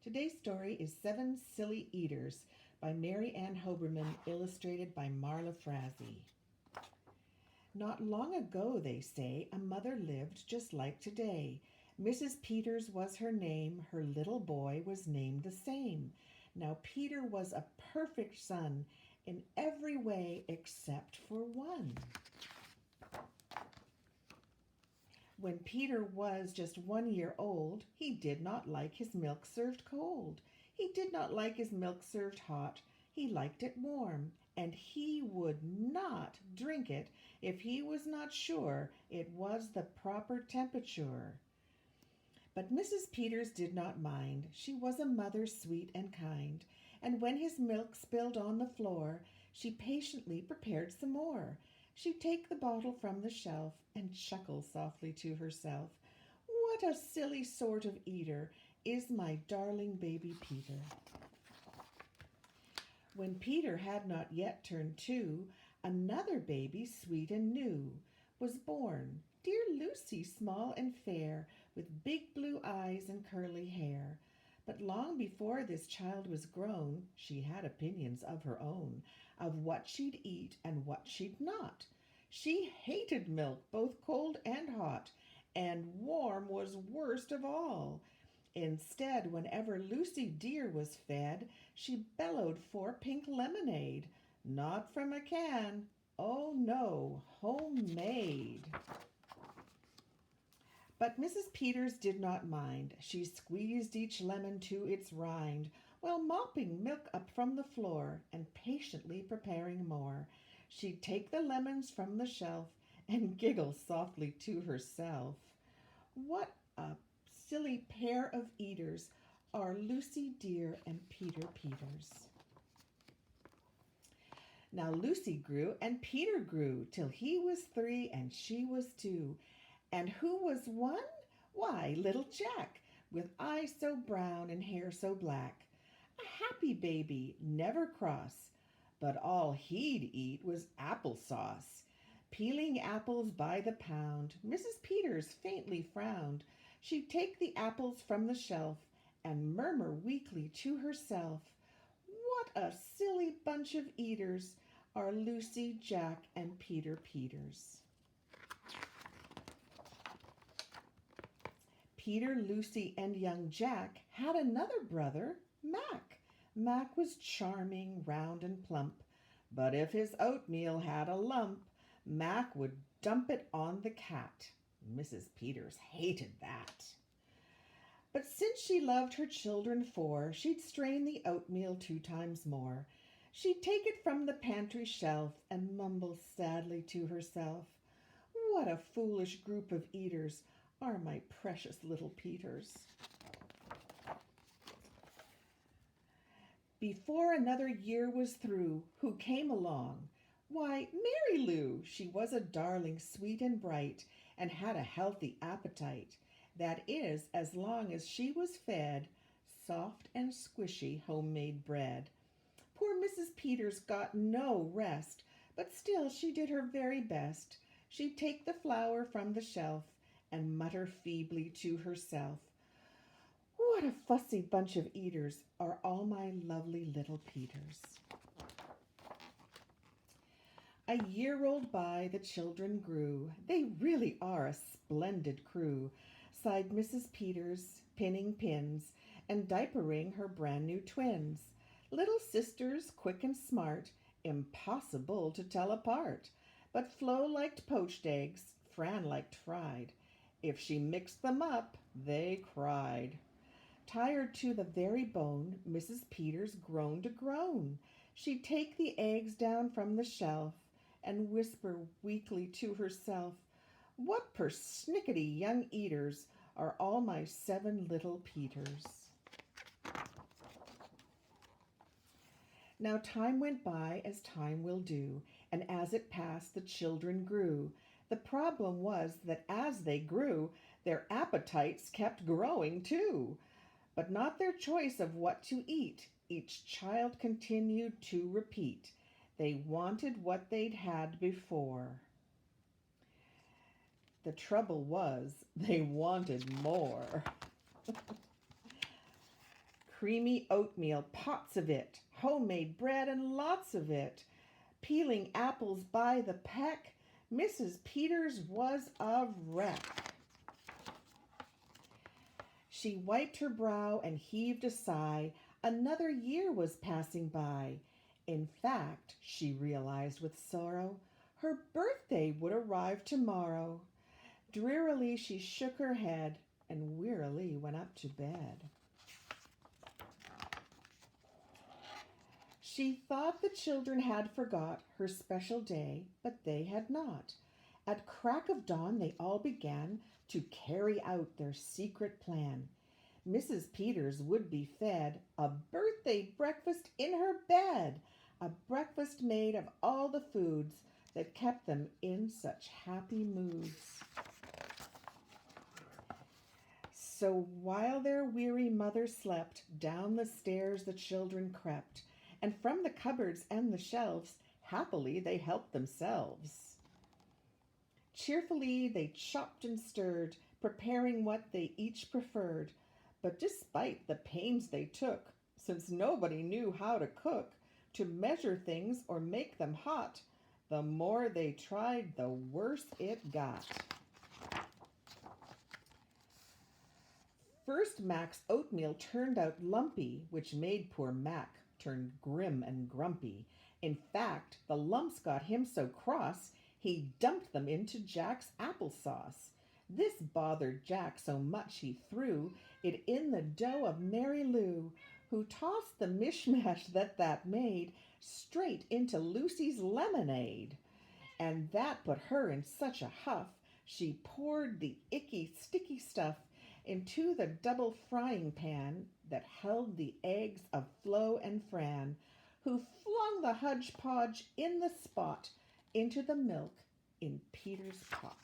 Today's story is Seven Silly Eaters by Mary Ann Hoberman, illustrated by Marla Frazee. Not long ago, they say, a mother lived just like today. Mrs. Peters was her name, her little boy was named the same. Now Peter was a perfect son in every way except for one. When Peter was just 1 year old, he did not like his milk served cold. He did not like his milk served hot. He liked it warm, and he would not drink it if he was not sure it was the proper temperature. But Mrs. Peters did not mind. She was a mother sweet and kind, and when his milk spilled on the floor, she patiently prepared some more. She'd take the bottle from the shelf and chuckle softly to herself. What a silly sort of eater is my darling baby Peter. When Peter had not yet turned 2, another baby, sweet and new, was born. Dear Lucy, small and fair, with big blue eyes and curly hair. But long before this child was grown, she had opinions of her own, of what she'd eat and what she'd not. She hated milk, both cold and hot, and warm was worst of all. Instead, whenever Lucy dear was fed, she bellowed for pink lemonade, not from a can, oh no, homemade. But Mrs. Peters did not mind. She squeezed each lemon to its rind, while mopping milk up from the floor and patiently preparing more. She'd take the lemons from the shelf and giggle softly to herself. What a silly pair of eaters are Lucy dear and Peter Peters. Now Lucy grew and Peter grew till he was 3 and she was 2. And who was one? Why, little Jack, with eyes so brown and hair so black. A happy baby, never cross, but all he'd eat was applesauce. Peeling apples by the pound, Mrs. Peters faintly frowned. She'd take the apples from the shelf and murmur weakly to herself, what a silly bunch of eaters are Lucy, Jack, and Peter Peters. Peter, Lucy, and young Jack had another brother, Mac. Mac was charming, round, and plump, but if his oatmeal had a lump, Mac would dump it on the cat. Mrs. Peters hated that. But since she loved her children 4, she'd strain the oatmeal 2 times more. She'd take it from the pantry shelf and mumble sadly to herself, what a foolish group of eaters are my precious little Peters. Before another year was through, who came along? Why, Mary Lou. She was a darling, sweet and bright, and had a healthy appetite. That is, as long as she was fed soft and squishy homemade bread. Poor Mrs. Peters got no rest, but still she did her very best. She'd take the flour from the shelf and mutter feebly to herself, what a fussy bunch of eaters are all my lovely little Peters. A year rolled by, the children grew. They really are a splendid crew, sighed Mrs. Peters, pinning pins and diapering her brand new twins. Little sisters, quick and smart, impossible to tell apart. But Flo liked poached eggs, Fran liked fried. If she mixed them up, they cried. Tired to the very bone, Mrs. Peters groaned a groan. She'd take the eggs down from the shelf and whisper weakly to herself, what persnickety young eaters are all my 7 little Peters. Now time went by as time will do, and as it passed the children grew. The problem was that as they grew, their appetites kept growing too, but not their choice of what to eat. Each child continued to repeat. They wanted what they'd had before. The trouble was they wanted more. creamy oatmeal, pots of it, homemade bread and lots of it, peeling apples by the peck. Mrs. Peters was a wreck. She wiped her brow and heaved a sigh. Another year was passing by. In fact, she realized with sorrow, her birthday would arrive tomorrow. Drearily she shook her head and wearily went up to bed. She thought the children had forgot her special day, but they had not. At crack of dawn they all began to carry out their secret plan. Mrs. Peters would be fed a birthday breakfast in her bed, a breakfast made of all the foods that kept them in such happy moods. So while their weary mother slept, down the stairs the children crept, and from the cupboards and the shelves, happily they helped themselves. Cheerfully they chopped and stirred, preparing what they each preferred. But despite the pains they took, since nobody knew how to cook, to measure things or make them hot, the more they tried, the worse it got. First Mac's oatmeal turned out lumpy, which made poor Mac turn grim and grumpy. In fact, the lumps got him so cross, he dumped them into Jack's applesauce. This bothered Jack so much he threw it in the dough of Mary Lou, who tossed the mishmash that made straight into Lucy's lemonade. And that put her in such a huff, she poured the icky, sticky stuff into the double frying pan that held the eggs of Flo and Fran, who flung the hodgepodge in the spot into the milk in Peter's pot.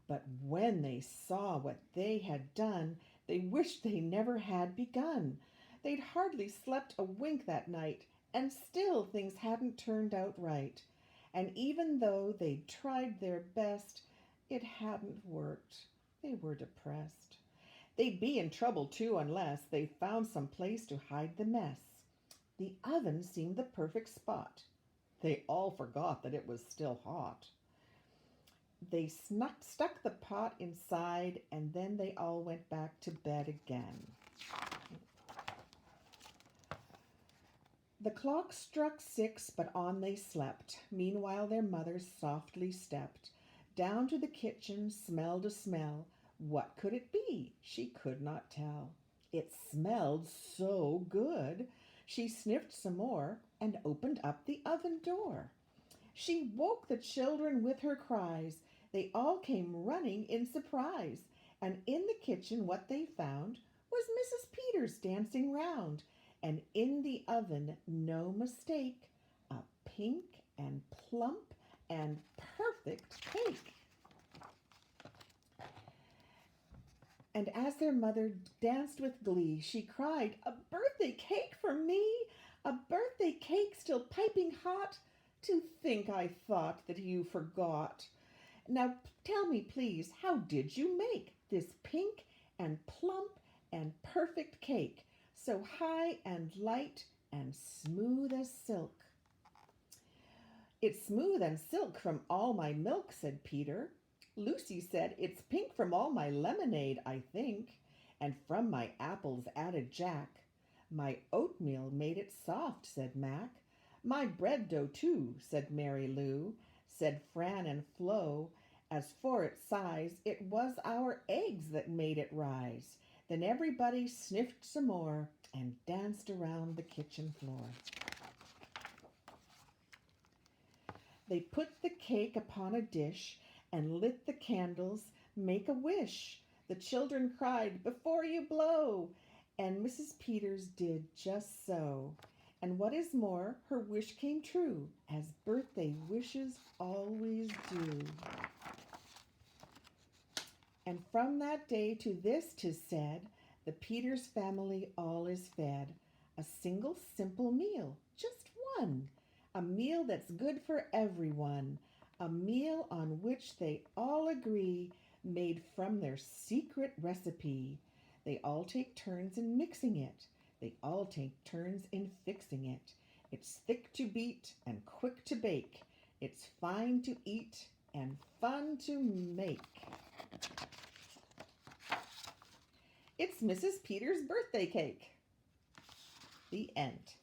But when they saw what they had done, they wished they never had begun. They'd hardly slept a wink that night, and still things hadn't turned out right. And even though they'd tried their best, it hadn't worked. They were depressed. They'd be in trouble too unless they found some place to hide the mess. The oven seemed the perfect spot. They all forgot that it was still hot. They stuck the pot inside, and then they all went back to bed again. The clock struck 6, but on they slept. Meanwhile their mother softly stepped down to the kitchen, smelled a smell. What could it be? She could not tell. It smelled so good. She sniffed some more and opened up the oven door. She woke the children with her cries. They all came running in surprise, and in the kitchen what they found was Mrs. Peters dancing round, and in the oven, no mistake, a pink and plump and perfect cake. And as their mother danced with glee, she cried, "A birthday cake for me! A birthday cake still piping hot! To think I thought that you forgot! Now tell me, please, how did you make this pink and plump and perfect cake, so high and light and smooth as silk?" "It's smooth and silk from all my milk," said Peter. "Lucy said it's pink from all my lemonade, I think, and from my apples," added Jack. "My oatmeal made it soft," said Mac. "My bread dough, too," said Mary Lou. Said Fran and Flo, "As for its size, it was our eggs that made it rise." Then everybody sniffed some more and danced around the kitchen floor. They put the cake upon a dish and lit the candles. "Make a wish," the children cried, "before you blow." And Mrs. Peters did just so. And what is more, her wish came true, as birthday wishes always do. And from that day to this 'tis said, the Peters family all is fed. A single simple meal, just one. A meal that's good for everyone. A meal on which they all agree, made from their secret recipe. They all take turns in mixing it. They all take turns in fixing it. It's thick to beat and quick to bake. It's fine to eat and fun to make. It's Mrs. Peters' birthday cake. The end.